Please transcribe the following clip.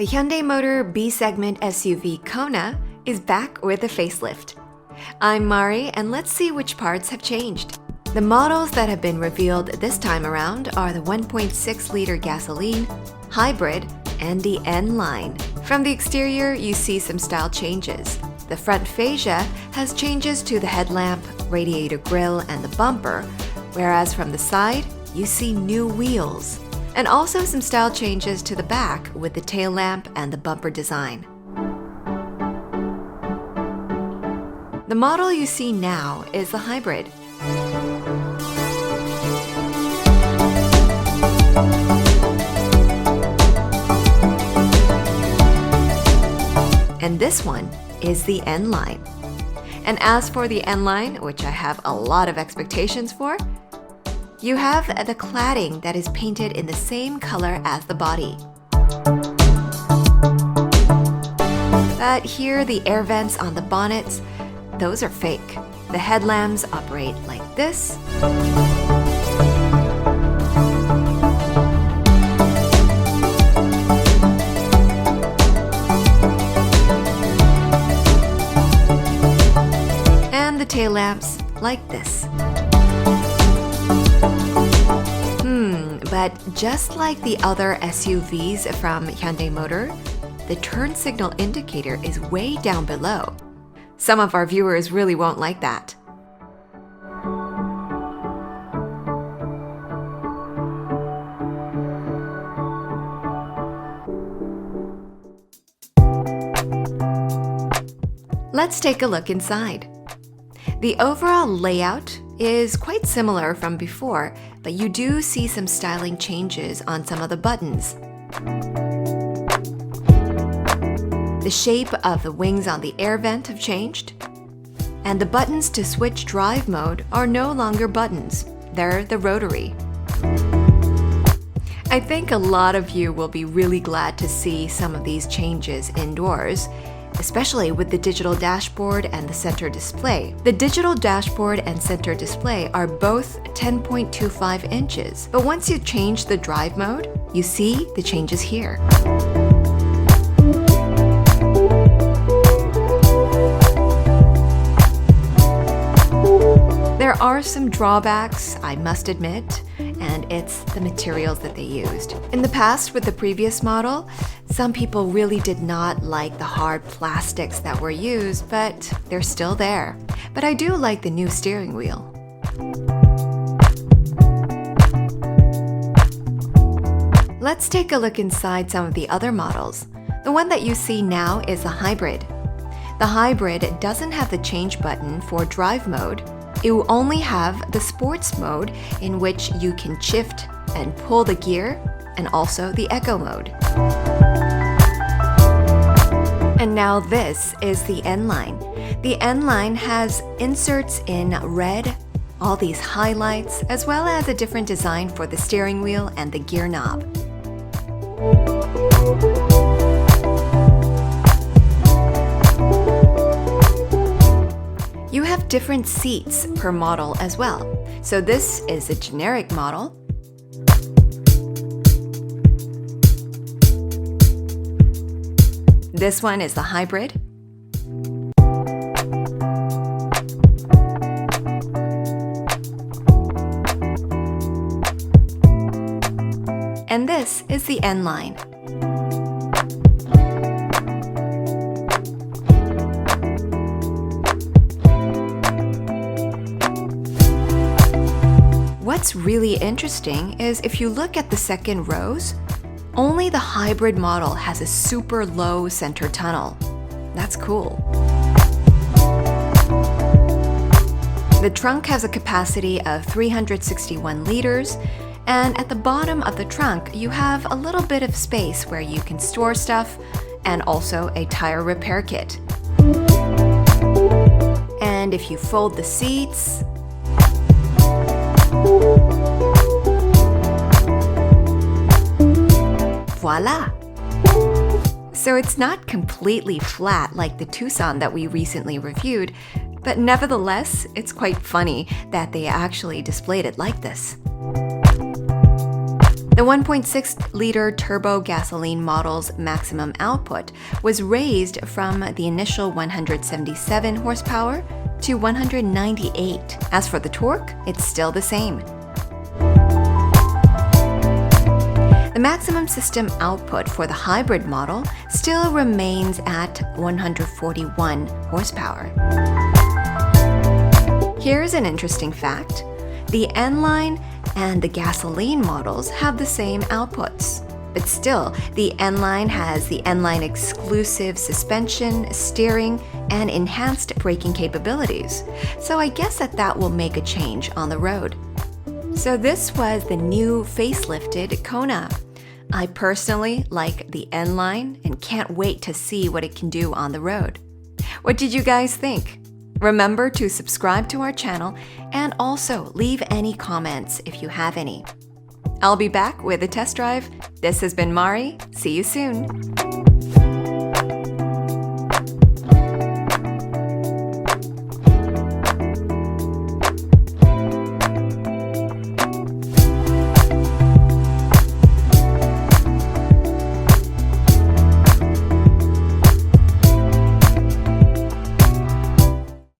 Hyundai Motor B-segment SUV Kona is back with a facelift. I'm Mari, and let's see which parts have changed. The models that have been revealed this time around are the 1.6-liter gasoline, hybrid, and the N line. From the exterior, you see some style changes. The front fascia has changes to the headlamp, radiator grille, and the bumper, whereas from the side, you see new wheels. And also some style changes to the back with the tail lamp and the bumper design. The model you see now is the hybrid. And this one is the N line. And as for the N line, which I have a lot of expectations for, you have the cladding that is painted in the same color as the body. But here, the air vents on the bonnets, those are fake. The headlamps operate like this. And the tail lamps like this. But just like the other SUVs from Hyundai Motor, the turn signal indicator is way down below. Some of our viewers really won't like that. Let's take a look inside. The overall layout is quite similar from before, but you do see some styling changes on some of the buttons. The shape of the wings on the air vent have changed, and the buttons to switch drive mode are no longer buttons, they're the rotary. I think a lot of you will be really glad to see some of these changes indoors, especially with the digital dashboard and the center display. The digital dashboard and center display are both 10.25 inches, but once you change the drive mode, you see the changes here. There are some drawbacks, I must admit, and it's the materials that they used. In the past, with the previous model, some people really did not like the hard plastics that were used, but they're still there. But I do like the new steering wheel. Let's take a look inside some of the other models. The one that you see now is a hybrid. The hybrid doesn't have the change button for drive mode. It will only have the sports mode in which you can shift and pull the gear, and also the eco mode. And now this is the N line. The N line has inserts in red, all these highlights, as well as a different design for the steering wheel and the gear knob. You have different seats per model as well. So this is a generic model. This one is the hybrid. And this is the N line. What's really interesting is if you look at the second rows, only the hybrid model has a super low center tunnel. That's cool. The trunk has a capacity of 361 liters, and at the bottom of the trunk, you have a little bit of space where you can store stuff and also a tire repair kit. And if you fold the seats, voila! So it's not completely flat like the Tucson that we recently reviewed, but nevertheless, it's quite funny that they actually displayed it like this. The 1.6-liter turbo gasoline model's maximum output was raised from the initial 177 horsepower to 198. As for the torque, it's still the same. The maximum system output for the hybrid model still remains at 141 horsepower. Here's an interesting fact. The N-Line and the gasoline models have the same outputs. But still, the N-Line has the N-Line exclusive suspension, steering, and enhanced braking capabilities. So I guess that will make a change on the road. So this was the new facelifted Kona. I personally like the N-Line and can't wait to see what it can do on the road. What did you guys think? Remember to subscribe to our channel and also leave any comments if you have any. I'll be back with a test drive. This has been Mari. See you soon.